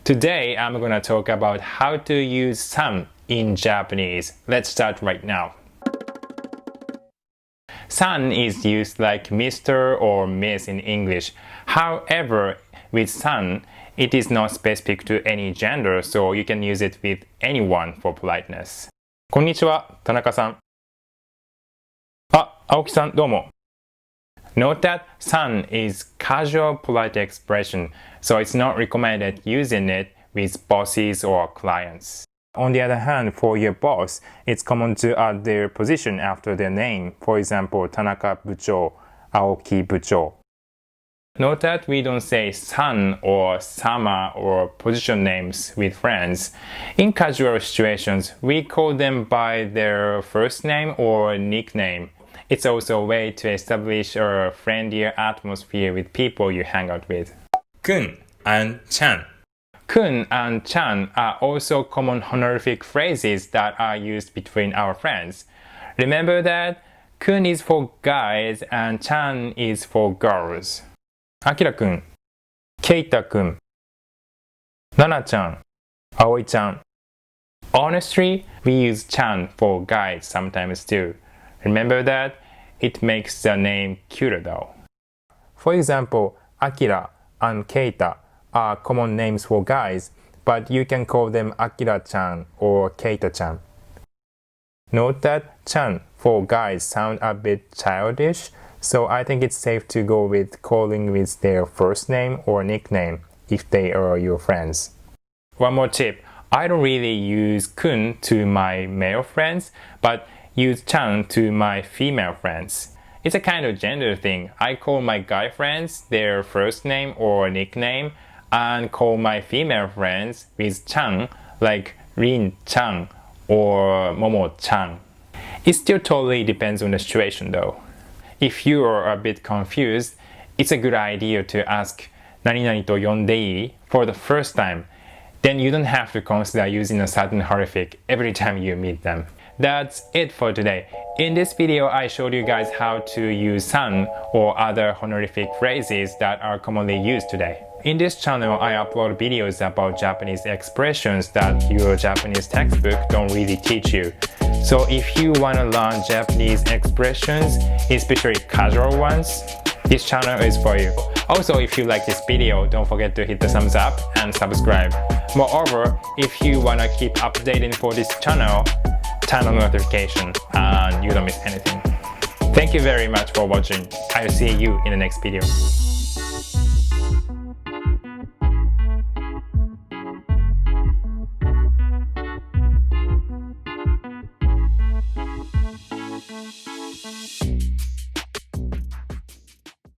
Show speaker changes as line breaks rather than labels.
Today, I'm gonna talk about how to use san in Japanese. Let's start right now. San is used like Mr. or Miss in English. However, with san, it is not specific to any gender, so you can use it with anyone for politeness. こんにちは、田中さん。青木さん、どうも。Note that san is casual polite expression, so it's not recommended using it with bosses or clients. On the other hand, for your boss, it's common to add their position after their name. For example, Tanaka 部長, Aoki 部長. Note that we don't say san or sama or position names with friends. In casual situations, we call them by their first name or nickname. It's also a way to establish a friendlier atmosphere with people you hang out with. Kun and chan. Kun and chan are also common honorific phrases that are used between our friends. Remember that kun is for guys and chan is for girls. Akira-kun, Keita-kun, Nana-chan, Aoi-chan. Honestly, we use chan for guys sometimes too. Remember that? It makes the name cuter though. For example, Akira and Keita are common names for guys, but you can call them Akira-chan or Keita-chan. Note that chan for guys sound a bit childish, so I think it's safe to go with calling with their first name or nickname if they are your friends. One more tip, I don't really use kun to my male friends, but use chan to my female friends. It's a kind of gender thing. I call my guy friends their first name or nickname and call my female friends with chan like Rin-chan or Momo-chan. It still totally depends on the situation though. If you are a bit confused, it's a good idea to ask 何々と呼んでいい for the first time. Then you don't have to consider using a certain honorific every time you meet them. That's it for today. In this video, I showed you guys how to use san or other honorific phrases that are commonly used today. In this channel, I upload videos about Japanese expressions that your Japanese textbook don't really teach you. So if you want to learn Japanese expressions, especially casual ones, this channel is for you. Also, if you like this video, don't forget to hit the thumbs up and subscribe. Moreover, if you want to keep updated for this channel, turn on notification and you don't miss anything. Thank you very much for watching. I'll see you in the next video.